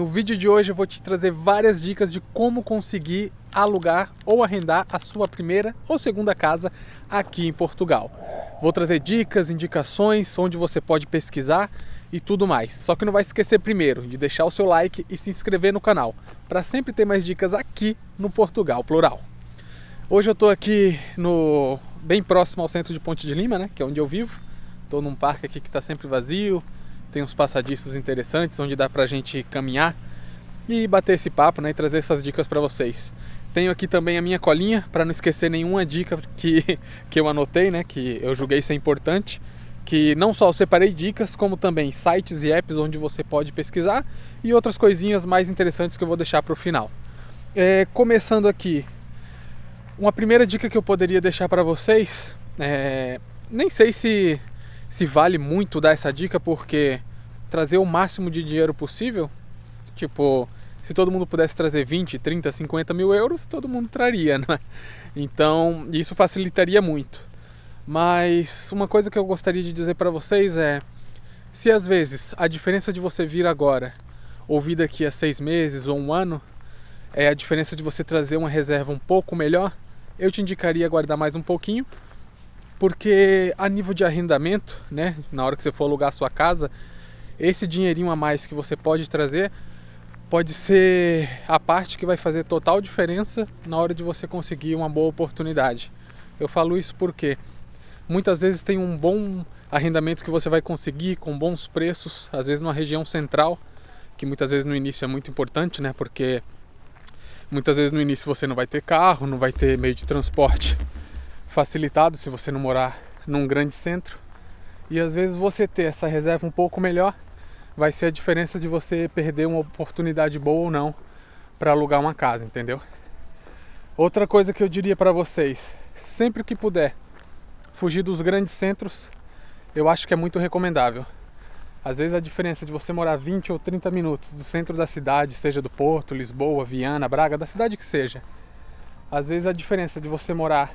No vídeo de hoje eu vou te trazer várias dicas de como conseguir alugar ou arrendar a sua primeira ou segunda casa aqui em Portugal. Vou trazer dicas, indicações, onde você pode pesquisar e tudo mais. Só que não vai esquecer primeiro de deixar o seu like e se inscrever no canal, para sempre ter mais dicas aqui no Portugal Plural. Hoje eu estou aqui bem próximo ao centro de Ponte de Lima, né, que é onde eu vivo. Estou num parque aqui que está sempre vazio. Tem uns passadiços interessantes onde dá pra gente caminhar e bater esse papo, né, e trazer essas dicas para vocês. Tenho aqui também a minha colinha para não esquecer nenhuma dica que eu anotei, né, que eu julguei ser importante, que não só eu separei dicas, como também sites e apps onde você pode pesquisar e outras coisinhas mais interessantes que eu vou deixar para o final. Começando aqui, uma primeira dica que eu poderia deixar para vocês, nem sei se vale muito dar essa dica, porque trazer o máximo de dinheiro possível, tipo, se todo mundo pudesse trazer 20, 30, 50 mil euros, todo mundo traria, né? Então, isso facilitaria muito. Mas uma coisa que eu gostaria de dizer para vocês é, se às vezes a diferença de você vir agora ou vir daqui a 6 meses ou um ano é a diferença de você trazer uma reserva um pouco melhor, eu te indicaria guardar mais um pouquinho, porque a nível de arrendamento, né, na hora que você for alugar a sua casa, esse dinheirinho a mais que você pode trazer pode ser a parte que vai fazer total diferença na hora de você conseguir uma boa oportunidade. Eu falo isso porque muitas vezes tem um bom arrendamento que você vai conseguir com bons preços, às vezes numa região central, que muitas vezes no início é muito importante, né, porque muitas vezes no início você não vai ter carro, não vai ter meio de transporte facilitado se você não morar num grande centro, e às vezes você ter essa reserva um pouco melhor vai ser a diferença de você perder uma oportunidade boa ou não para alugar uma casa, entendeu? Outra coisa que eu diria para vocês, sempre que puder fugir dos grandes centros, eu acho que é muito recomendável. Às vezes a diferença de você morar 20 ou 30 minutos do centro da cidade, seja do Porto, Lisboa, Viana, Braga, da cidade que seja, às vezes a diferença de você morar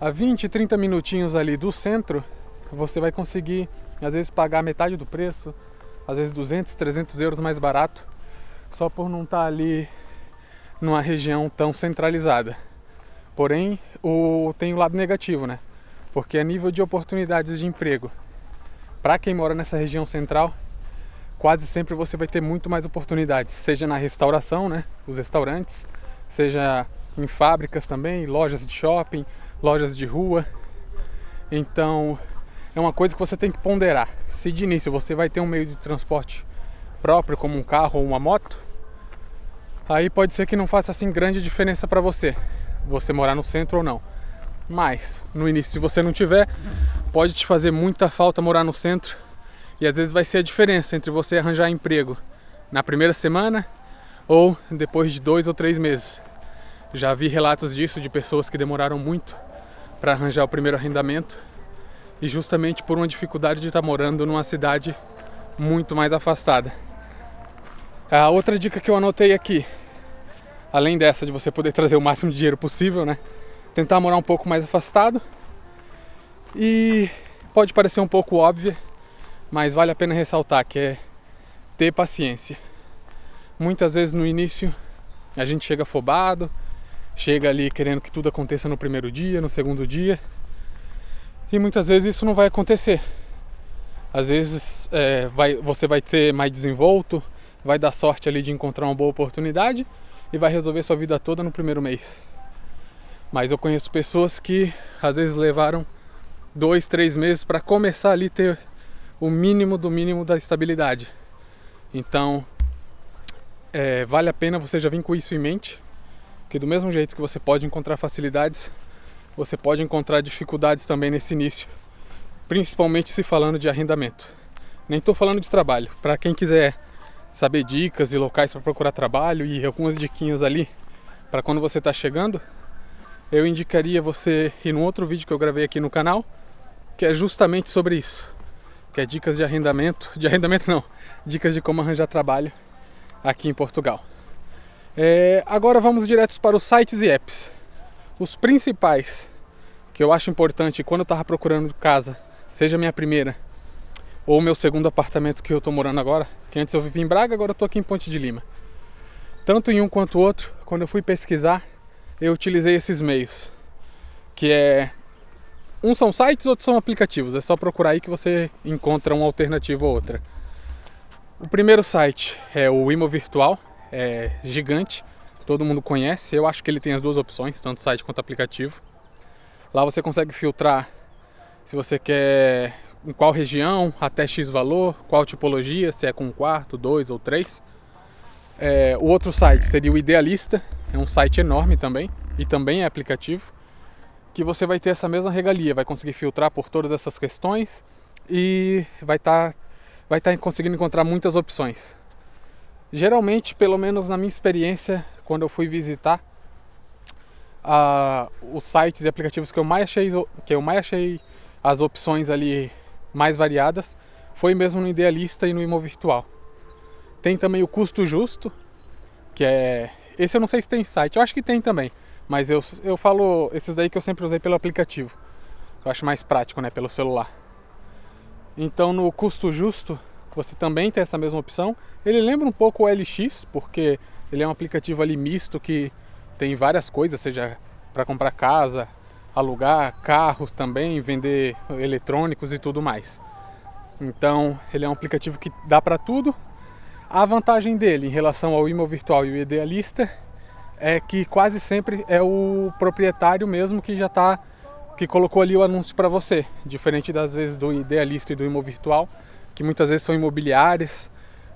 a 20, 30 minutinhos ali do centro, você vai conseguir, às vezes, pagar metade do preço, às vezes 200, 300 euros mais barato, só por não estar ali numa região tão centralizada. Porém, tem o lado negativo, né? Porque a nível de oportunidades de emprego, para quem mora nessa região central, quase sempre você vai ter muito mais oportunidades, seja na restauração, né? Os restaurantes, seja em fábricas também, lojas de shopping, lojas de rua. Então é uma coisa que você tem que ponderar. Se de início você vai ter um meio de transporte próprio, como um carro ou uma moto, aí pode ser que não faça assim grande diferença para você morar no centro ou não. Mas no início, se você não tiver, pode te fazer muita falta morar no centro, e às vezes vai ser a diferença entre você arranjar emprego na primeira semana ou depois de 2 ou 3 meses. Já vi relatos disso, de pessoas que demoraram muito para arranjar o primeiro arrendamento, e justamente por uma dificuldade de estar morando numa cidade muito mais afastada. A outra dica que eu anotei aqui, além dessa de você poder trazer o máximo de dinheiro possível, né, tentar morar um pouco mais afastado, e pode parecer um pouco óbvio, mas vale a pena ressaltar, que é ter paciência. Muitas vezes no início a gente chega afobado, chega ali querendo que tudo aconteça no primeiro dia, no segundo dia, e muitas vezes isso não vai acontecer. Às vezes você vai ter mais desenvolto, vai dar sorte ali de encontrar uma boa oportunidade e vai resolver sua vida toda no primeiro mês. Mas eu conheço pessoas que às vezes levaram 2, 3 meses para começar ali ter o mínimo do mínimo da estabilidade. Então vale a pena você já vir com isso em mente, que do mesmo jeito que você pode encontrar facilidades, você pode encontrar dificuldades também nesse início, principalmente se falando de arrendamento. Nem estou falando de trabalho. Para quem quiser saber dicas e locais para procurar trabalho e algumas diquinhas ali para quando você está chegando, eu indicaria você ir num outro vídeo que eu gravei aqui no canal, que é justamente sobre isso, que é dicas de arrendamento não, dicas de como arranjar trabalho aqui em Portugal. Agora vamos direto para os sites e apps. Os principais que eu acho importante quando eu estava procurando casa, seja a minha primeira ou o meu segundo apartamento que eu tô morando agora, que antes eu vivia em Braga, agora eu tô aqui em Ponte de Lima. Tanto em um quanto o outro, quando eu fui pesquisar, eu utilizei esses meios, que é... uns são sites, outros são aplicativos, é só procurar aí que você encontra uma alternativa ou outra. O primeiro site é o Imovirtual, é gigante, todo mundo conhece, eu acho que ele tem as duas opções, tanto site quanto aplicativo. Lá você consegue filtrar se você quer em qual região, até X valor, qual tipologia, se é com um quarto, 2 ou 3. O outro site seria o Idealista, é um site enorme também, e também é aplicativo, que você vai ter essa mesma regalia, vai conseguir filtrar por todas essas questões e vai estar conseguindo encontrar muitas opções. Geralmente, pelo menos na minha experiência, quando eu fui visitar os sites e aplicativos que eu mais achei as opções ali mais variadas, foi mesmo no Idealista e no Imovirtual. Tem também o Custo Justo, que é... esse eu não sei se tem site, eu acho que tem também, mas eu falo esses daí que eu sempre usei pelo aplicativo. Eu acho mais prático, né, pelo celular. Então no Custo Justo, você também tem essa mesma opção. Ele lembra um pouco o LX, porque ele é um aplicativo ali misto que tem várias coisas, seja para comprar casa, alugar carros também, vender eletrônicos e tudo mais. Então ele é um aplicativo que dá para tudo. A vantagem dele em relação ao Imovirtual e o Idealista é que quase sempre é o proprietário mesmo que colocou ali o anúncio para você, diferente das vezes do Idealista e do Imovirtual, que muitas vezes são imobiliárias,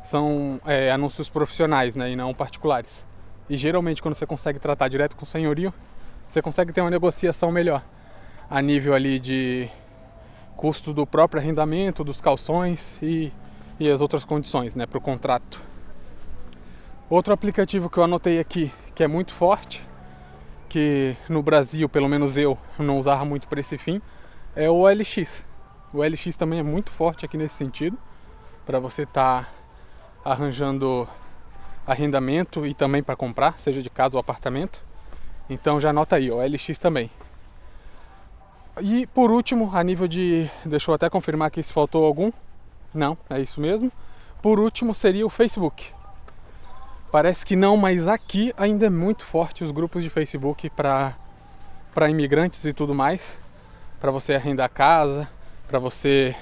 são anúncios profissionais, né, e não particulares. E geralmente quando você consegue tratar direto com o senhorio, você consegue ter uma negociação melhor a nível ali de custo do próprio arrendamento, dos calções e as outras condições, né, para o contrato. Outro aplicativo que eu anotei aqui, que é muito forte, que no Brasil, pelo menos eu não usava muito para esse fim, é o OLX. O OLX também é muito forte aqui nesse sentido, para você estar arranjando arrendamento e também para comprar, seja de casa ou apartamento. Então já anota aí, o OLX também. E por último, a nível de... deixa eu até confirmar aqui se faltou algum. Não, é isso mesmo. Por último seria o Facebook. Parece que não, mas aqui ainda é muito forte os grupos de Facebook para imigrantes e tudo mais. Para você arrendar casa, para você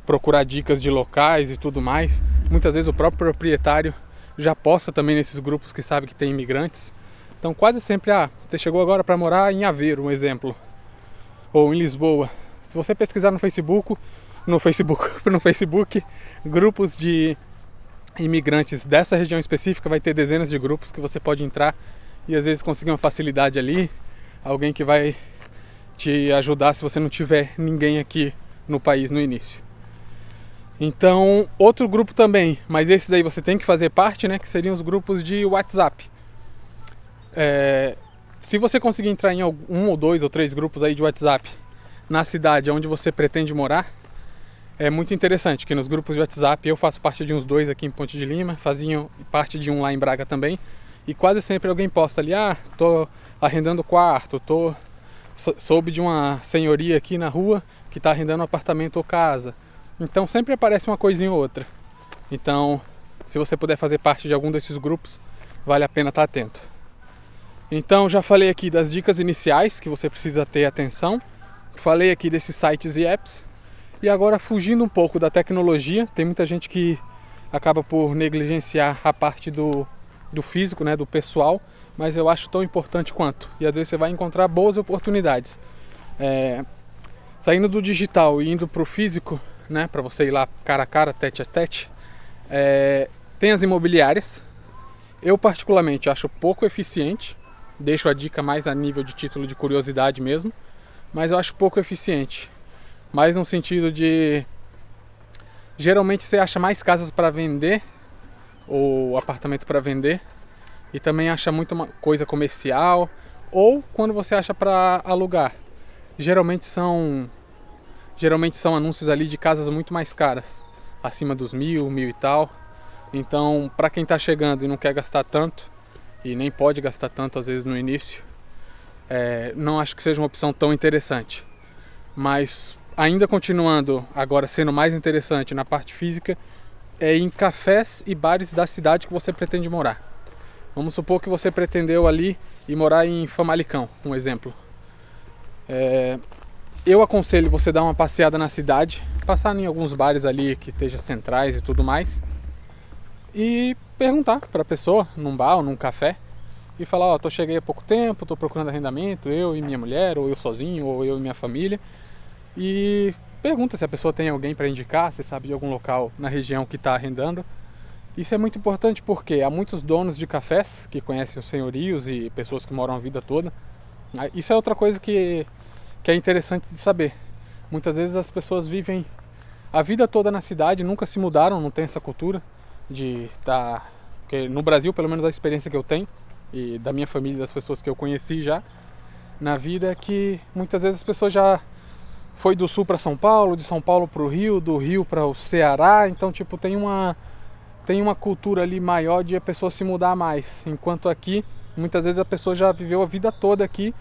procurar dicas de locais e tudo mais. Muitas vezes o próprio proprietário já posta também nesses grupos que sabe que tem imigrantes. Então quase sempre, você chegou agora para morar em Aveiro, um exemplo. Ou em Lisboa. Se você pesquisar no Facebook, grupos de imigrantes dessa região específica, vai ter dezenas de grupos que você pode entrar e às vezes conseguir uma facilidade ali, alguém que vai te ajudar se você não tiver ninguém aqui no país no início. Então, outro grupo também, mas esse daí você tem que fazer parte, né, que seriam os grupos de WhatsApp. Se você conseguir entrar em um ou dois ou três grupos aí de WhatsApp na cidade onde você pretende morar, é muito interessante, que nos grupos de WhatsApp, eu faço parte de uns 2 aqui em Ponte de Lima, fazia parte de um lá em Braga também, e quase sempre alguém posta ali, tô arrendando quarto, soube de uma senhoria aqui na rua que tá arrendando apartamento ou casa. Então sempre aparece uma coisinha ou outra. Então, se você puder fazer parte de algum desses grupos, vale a pena estar atento. Então já falei aqui das dicas iniciais que você precisa ter atenção, falei aqui desses sites e apps, e agora fugindo um pouco da tecnologia, tem muita gente que acaba por negligenciar a parte do físico, né, do pessoal, mas eu acho tão importante quanto, e às vezes você vai encontrar boas oportunidades. Saindo do digital e indo para o físico, né, para você ir lá cara a cara, tete a tete, tem as imobiliárias. Eu particularmente acho pouco eficiente, deixo a dica mais a nível de título de curiosidade mesmo, mas eu acho pouco eficiente. Mais no sentido de... geralmente você acha mais casas para vender ou apartamento para vender, e também acha muita coisa comercial, ou quando você acha para alugar. Geralmente são anúncios ali de casas muito mais caras, acima dos 1.000 e tal. Então, para quem está chegando e não quer gastar tanto, e nem pode gastar tanto às vezes no início, não acho que seja uma opção tão interessante. Mas ainda continuando, agora sendo mais interessante na parte física, é em cafés e bares da cidade que você pretende morar. Vamos supor que você pretendeu ali ir morar em Famalicão, um exemplo. Eu aconselho você dar uma passeada na cidade, passar em alguns bares ali que estejam centrais e tudo mais, e perguntar para a pessoa, num bar ou num café, e falar, ó, cheguei há pouco tempo, tô procurando arrendamento, eu e minha mulher, ou eu sozinho, ou eu e minha família. E pergunta se a pessoa tem alguém para indicar, se sabe de algum local na região que está arrendando. Isso é muito importante porque há muitos donos de cafés que conhecem os senhorios e pessoas que moram a vida toda. Isso é outra coisa que é interessante de saber. Muitas vezes as pessoas vivem a vida toda na cidade, nunca se mudaram, não tem essa cultura de estar... Porque no Brasil, pelo menos a experiência que eu tenho, e da minha família, das pessoas que eu conheci já na vida, é que muitas vezes as pessoas já foi do sul para São Paulo, de São Paulo para o Rio, do Rio para o Ceará, então tipo tem uma cultura ali maior de a pessoa se mudar mais, enquanto aqui muitas vezes a pessoa já viveu a vida toda aqui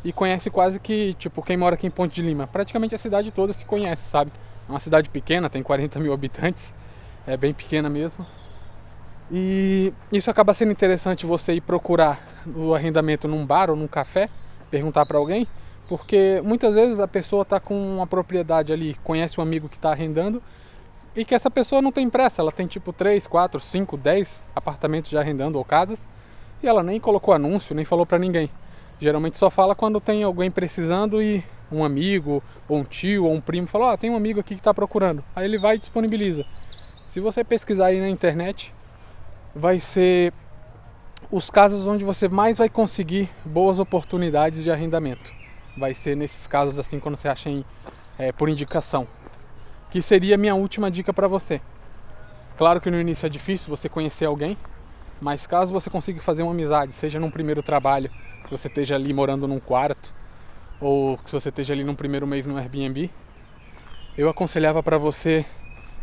e conhece quase que, tipo, quem mora aqui em Ponte de Lima, praticamente a cidade toda se conhece, sabe? É uma cidade pequena, tem 40 mil habitantes, é bem pequena mesmo. E isso acaba sendo interessante você ir procurar o arrendamento num bar ou num café, perguntar para alguém, porque muitas vezes a pessoa está com uma propriedade ali, conhece um amigo que está arrendando e que essa pessoa não tem pressa, ela tem tipo 3, 4, 5, 10 apartamentos já arrendando ou casas e ela nem colocou anúncio, nem falou para ninguém. Geralmente só fala quando tem alguém precisando e um amigo ou um tio ou um primo fala, ó, tem um amigo aqui que está procurando. Aí ele vai e disponibiliza. Se você pesquisar aí na internet, vai ser os casos onde você mais vai conseguir boas oportunidades de arrendamento. Vai ser nesses casos assim, quando você acha por indicação. Que seria a minha última dica para você. Claro que no início é difícil você conhecer alguém, mas caso você consiga fazer uma amizade, seja num primeiro trabalho, que você esteja ali morando num quarto, ou que você esteja ali num primeiro mês no Airbnb, eu aconselhava para você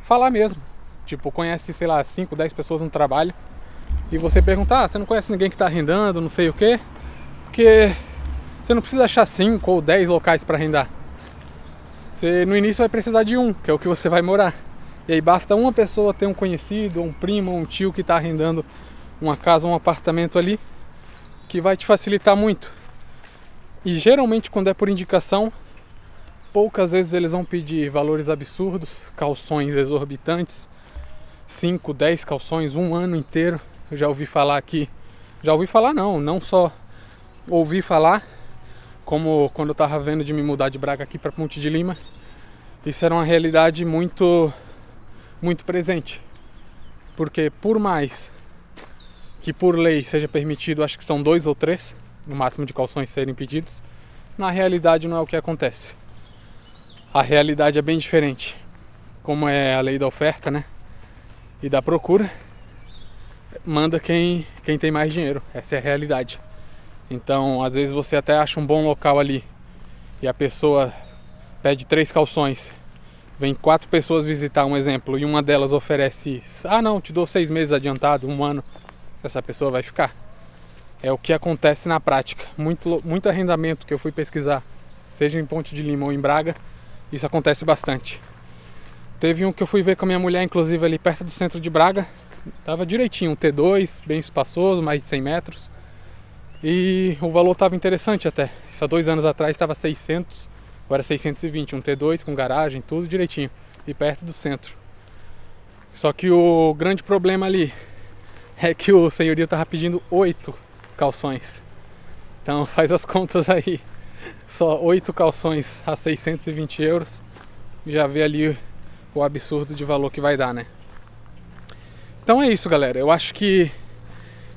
falar mesmo. Tipo, conhece, sei lá, 5, 10 pessoas no trabalho e você perguntar, você não conhece ninguém que está arrendando, não sei o quê, porque você não precisa achar 5 ou 10 locais para arrendar. Você no início vai precisar de um, que é o que você vai morar. E aí basta uma pessoa ter um conhecido, um primo, um tio que está arrendando uma casa, um apartamento ali, que vai te facilitar muito. E geralmente quando é por indicação, poucas vezes eles vão pedir valores absurdos, calções exorbitantes, 5, 10 calções, um ano inteiro. Eu já ouvi falar aqui, não só ouvi falar, como quando eu estava vendo de me mudar de Braga aqui para Ponte de Lima, isso era uma realidade muito, muito presente. Porque por mais que por lei seja permitido, acho que são 2 ou 3, no máximo de calções serem pedidos, na realidade não é o que acontece. A realidade é bem diferente. Como é a lei da oferta, né? E da procura, manda quem tem mais dinheiro. Essa é a realidade. Então, às vezes você até acha um bom local ali e a pessoa pede 3 calções. Vem 4 pessoas visitar, um exemplo, e uma delas oferece, não, te dou 6 meses adiantado, 1 ano. Essa pessoa vai ficar. É o que acontece na prática. Muito arrendamento que eu fui pesquisar, seja em Ponte de Lima ou em Braga, isso acontece bastante. Teve um que eu fui ver com a minha mulher, inclusive ali perto do centro de Braga. Tava direitinho, um T2, bem espaçoso, mais de 100 metros. E o valor tava interessante até. Isso há 2 anos atrás estava 600, agora 620. Um T2 com garagem, tudo direitinho. E perto do centro. Só que o grande problema ali é que o senhorio tava pedindo 8 calções. Então faz as contas aí. Só 8 calções a 620 euros. Já vê ali o absurdo de valor que vai dar, né? Então é isso, galera. Eu acho que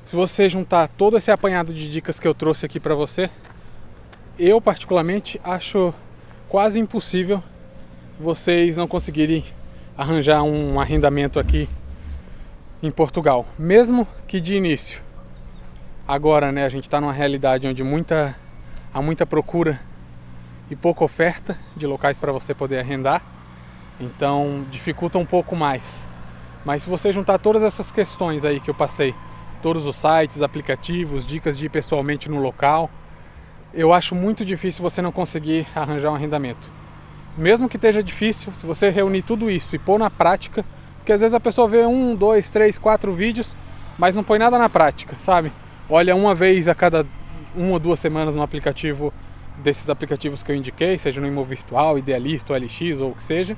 se você juntar todo esse apanhado de dicas que eu trouxe aqui pra você, eu particularmente acho quase impossível vocês não conseguirem arranjar um arrendamento aqui em Portugal, mesmo que de início. Agora, né, a gente está numa realidade onde há muita procura e pouca oferta de locais para você poder arrendar. Então dificulta um pouco mais. Mas se você juntar todas essas questões aí que eu passei, todos os sites, aplicativos, dicas de ir pessoalmente no local, eu acho muito difícil você não conseguir arranjar um arrendamento. mesmo que esteja difícil, se você reunir tudo isso e pôr na prática, porque às vezes a pessoa vê 1, 2, 3, 4 vídeos, mas não põe nada na prática, sabe? Olha uma vez a cada 1 ou 2 semanas no aplicativo, desses aplicativos que eu indiquei, seja no Imo Virtual, Idealista, ou LX ou o que seja.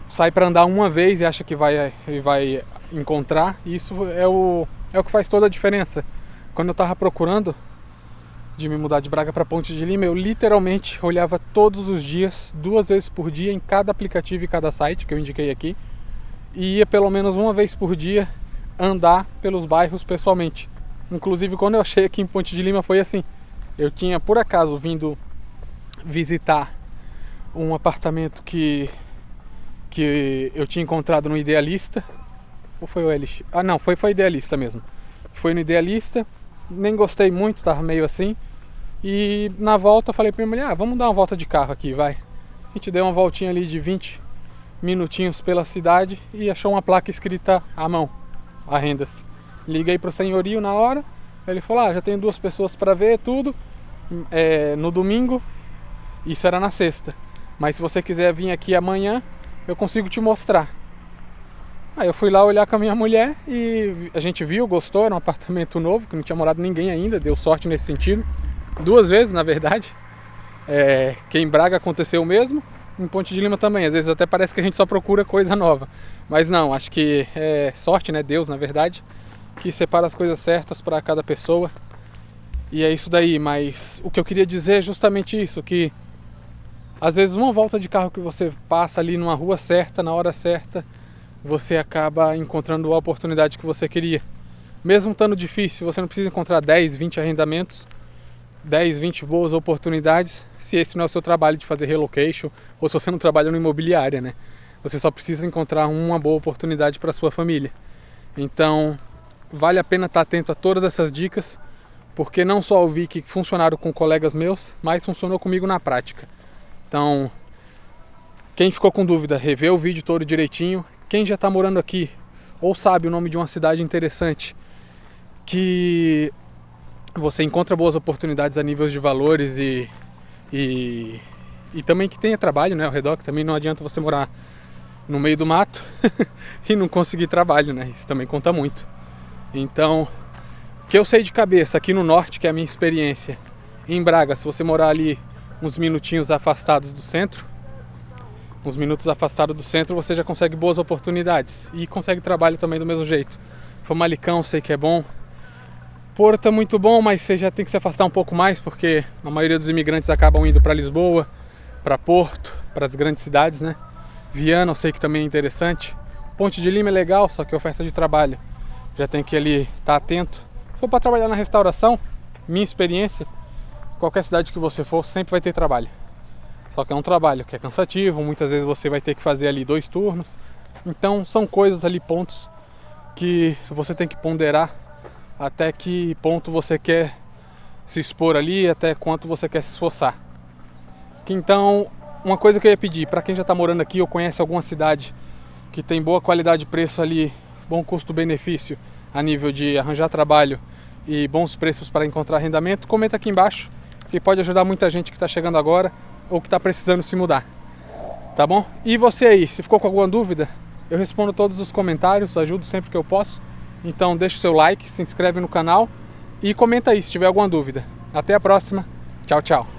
Sai para andar uma vez e acha que vai encontrar. E isso é o que faz toda a diferença. Quando eu estava procurando de me mudar de Braga para Ponte de Lima, eu literalmente olhava todos os dias, 2 vezes por dia, em cada aplicativo e cada site que eu indiquei aqui, e ia pelo menos uma vez por dia andar pelos bairros pessoalmente. Inclusive, quando eu achei aqui em Ponte de Lima, foi assim: eu tinha por acaso vindo visitar um apartamento que eu tinha encontrado no Idealista, ou foi o LX? Ah, não, foi Idealista mesmo. Foi no Idealista, nem gostei muito, tava meio assim. E na volta eu falei pra minha mulher: vamos dar uma volta de carro aqui, vai. A gente deu uma voltinha ali de 20 minutinhos pela cidade e achou uma placa escrita à mão, arrendas. Liguei pro senhorio na hora, ele falou: já tenho 2 pessoas para ver tudo, no domingo, isso era na sexta. Mas se você quiser vir aqui amanhã, eu consigo te mostrar. Aí eu fui lá olhar com a minha mulher e a gente viu, gostou, era um apartamento novo, que não tinha morado ninguém ainda, deu sorte nesse sentido. 2 vezes, na verdade. Que em Braga aconteceu o mesmo, em Ponte de Lima também. Às vezes até parece que a gente só procura coisa nova. Mas não, acho que é sorte, né? Deus, na verdade, que separa as coisas certas para cada pessoa. E é isso daí, mas o que eu queria dizer é justamente isso, que às vezes uma volta de carro que você passa ali numa rua certa, na hora certa, você acaba encontrando a oportunidade que você queria. Mesmo estando difícil, você não precisa encontrar 10, 20 arrendamentos, 10, 20 boas oportunidades, se esse não é o seu trabalho de fazer relocation, ou se você não trabalha no imobiliária, né? Você só precisa encontrar uma boa oportunidade para sua família. Então, vale a pena estar atento a todas essas dicas, porque não só ouvi que funcionaram com colegas meus, mas funcionou comigo na prática. Então, quem ficou com dúvida, revê o vídeo todo direitinho. Quem já está morando aqui, ou sabe o nome de uma cidade interessante, que você encontra boas oportunidades a níveis de valores e também que tenha trabalho, né, ao redor, que também não adianta você morar no meio do mato e não conseguir trabalho, né? Isso também conta muito. Então, o que eu sei de cabeça aqui no norte, que é a minha experiência, em Braga, se você morar ali uns minutinhos afastados do centro, você já consegue boas oportunidades e consegue trabalho também do mesmo jeito. Famalicão, sei que é bom. Porto é muito bom, mas você já tem que se afastar um pouco mais, porque a maioria dos imigrantes acabam indo para Lisboa, para Porto, para as grandes cidades, né? Viana, eu sei que também é interessante. Ponte de Lima é legal, só que oferta de trabalho já tem que ali estar atento. Se for para trabalhar na restauração, minha experiência, qualquer cidade que você for, sempre vai ter trabalho. Só que é um trabalho que é cansativo, muitas vezes você vai ter que fazer ali 2 turnos. Então são coisas ali, pontos que você tem que ponderar até que ponto você quer se expor ali, até quanto você quer se esforçar. Então, uma coisa que eu ia pedir para quem já está morando aqui ou conhece alguma cidade que tem boa qualidade de preço ali, bom custo-benefício a nível de arranjar trabalho e bons preços para encontrar arrendamento, comenta aqui embaixo, que pode ajudar muita gente que está chegando agora ou que está precisando se mudar, tá bom? E você aí, se ficou com alguma dúvida, eu respondo todos os comentários, ajudo sempre que eu posso. Então deixa o seu like, se inscreve no canal e comenta aí se tiver alguma dúvida. Até a próxima, tchau, tchau!